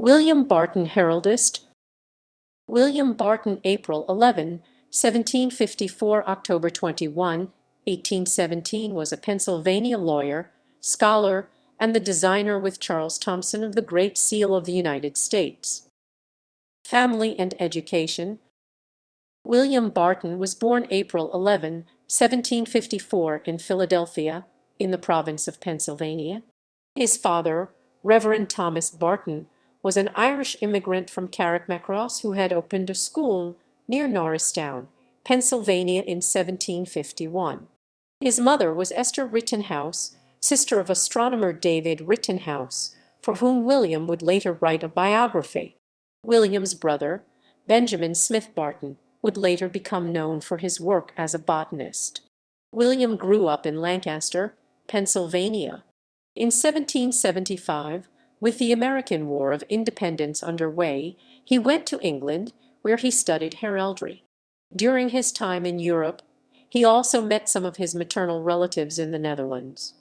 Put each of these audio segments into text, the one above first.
William Barton, heraldist. William Barton, April 11, 1754, October 21, 1817, was a Pennsylvania lawyer, scholar, and the designer with Charles Thomson of the Great Seal of the United States. Family and education. William Barton was born April 11, 1754, in Philadelphia, in the province of Pennsylvania. His father, Reverend Thomas Barton, was an Irish immigrant from Carrickmacross who had opened a school near Norristown, Pennsylvania, in 1751. His mother was Esther Rittenhouse, sister of astronomer David Rittenhouse, for whom William would later write a biography. William's brother, Benjamin Smith Barton, would later become known for his work as a botanist. William grew up in Lancaster, Pennsylvania. In 1775, with the American War of Independence underway, he went to England, where he studied heraldry. During his time in Europe, he also met some of his maternal relatives in the Netherlands.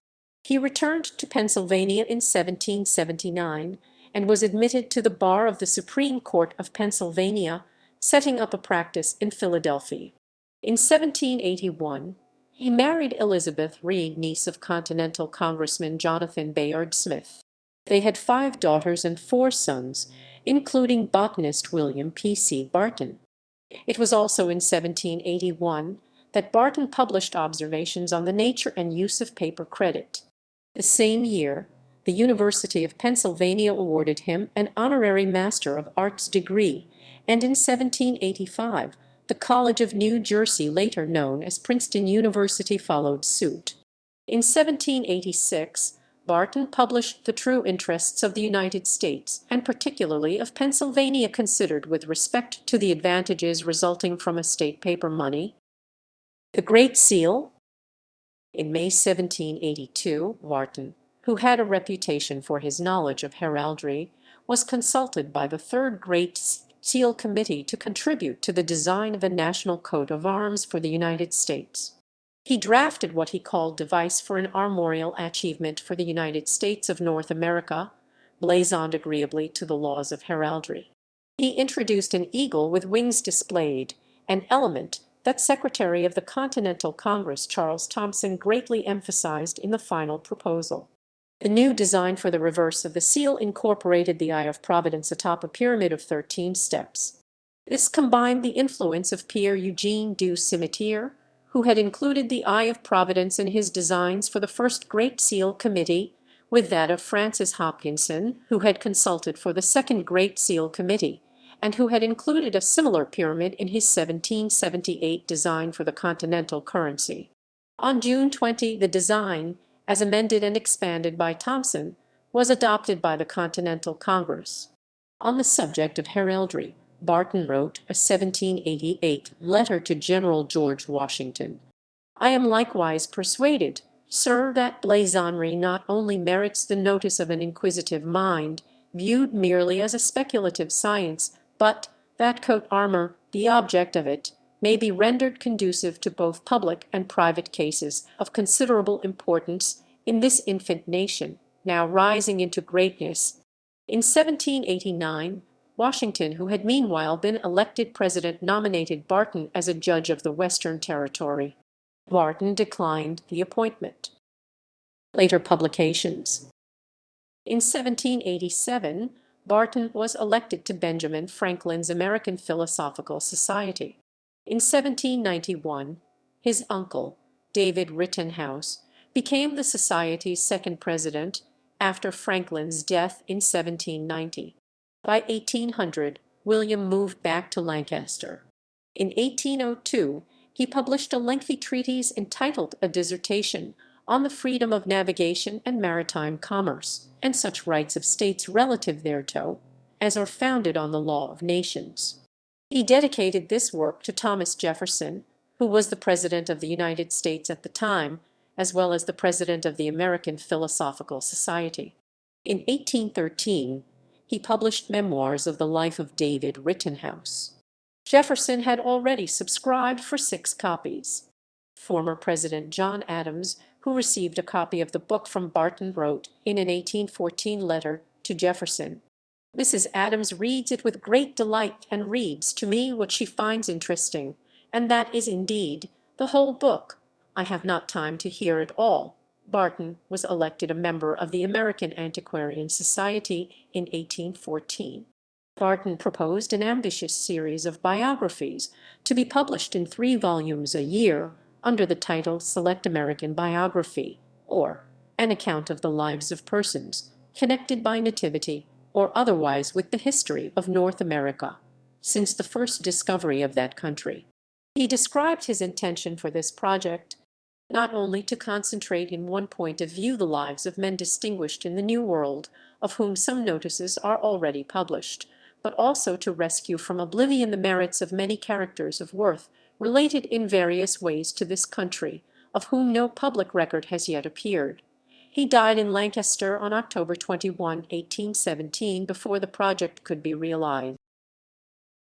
He returned to Pennsylvania in 1779 and was admitted to the bar of the Supreme Court of Pennsylvania, setting up a practice in Philadelphia. In 1781, he married Elizabeth Reed, niece of Continental Congressman Jonathan Bayard Smith. They had 5 daughters and 4 sons, including botanist William P.C. Barton. It was also in 1781 that Barton published observations on the nature and use of paper credit. The same year, the University of Pennsylvania awarded him an honorary Master of Arts degree, and in 1785, the College of New Jersey, later known as Princeton University, followed suit. In 1786, Barton published The True Interests of the United States, and particularly of Pennsylvania, considered with respect to the advantages resulting from estate paper money. The Great Seal. In May 1782, Barton, who had a reputation for his knowledge of heraldry, was consulted by the Third Great Seal Committee to contribute to the design of a national coat of arms for the United States. He drafted what he called "Device for an Armorial Achievement for the United States of North America," blazoned agreeably to the laws of heraldry. He introduced an eagle with wings displayed, an element that Secretary of the Continental Congress Charles Thomson greatly emphasized in the final proposal. The new design for the reverse of the seal incorporated the Eye of Providence atop a pyramid of 13 steps. This combined the influence of Pierre Eugene du Cimetière, who had included the Eye of Providence in his designs for the first Great Seal Committee, with that of Francis Hopkinson, who had consulted for the Second Great Seal Committee, and who had included a similar pyramid in his 1778 design for the continental currency. On June 20, the design, as amended and expanded by Thomson, was adopted by the Continental Congress. On the subject of heraldry, Barton wrote a 1788 letter to General George Washington. "I am likewise persuaded, sir, that blazonry not only merits the notice of an inquisitive mind, viewed merely as a speculative science, but that coat armor, the object of it, may be rendered conducive to both public and private cases of considerable importance in this infant nation, now rising into greatness." In 1789, Washington, who had meanwhile been elected president, nominated Barton as a judge of the Western Territory. Barton declined the appointment. Later publications. In 1787, Barton was elected to Benjamin Franklin's American Philosophical Society. In 1791, his uncle, David Rittenhouse, became the Society's second president after Franklin's death in 1790. By 1800, William moved back to Lancaster. In 1802, he published a lengthy treatise entitled A Dissertation on the Freedom of Navigation and Maritime Commerce, and such rights of states relative thereto, as are founded on the law of nations. He dedicated this work to Thomas Jefferson, who was the President of the United States at the time, as well as the President of the American Philosophical Society. In 1813, he published Memoirs of the Life of David Rittenhouse. Jefferson had already subscribed for 6 copies. Former President John Adams, who received a copy of the book from Barton, wrote in an 1814 letter to Jefferson, Mrs. Adams reads it with great delight and reads to me what she finds interesting, and that is indeed the whole book. I have not time to hear it all. Barton was elected a member of the American Antiquarian Society in 1814. Barton proposed an ambitious series of biographies to be published in 3 volumes a year under the title Select American Biography, or An Account of the Lives of Persons Connected by Nativity or otherwise with the history of North America, since the first discovery of that country. He described his intention for this project not only to concentrate in one point of view the lives of men distinguished in the New World, of whom some notices are already published, but also to rescue from oblivion the merits of many characters of worth related in various ways to this country, of whom no public record has yet appeared. He died in Lancaster on October 21, 1817, before the project could be realized.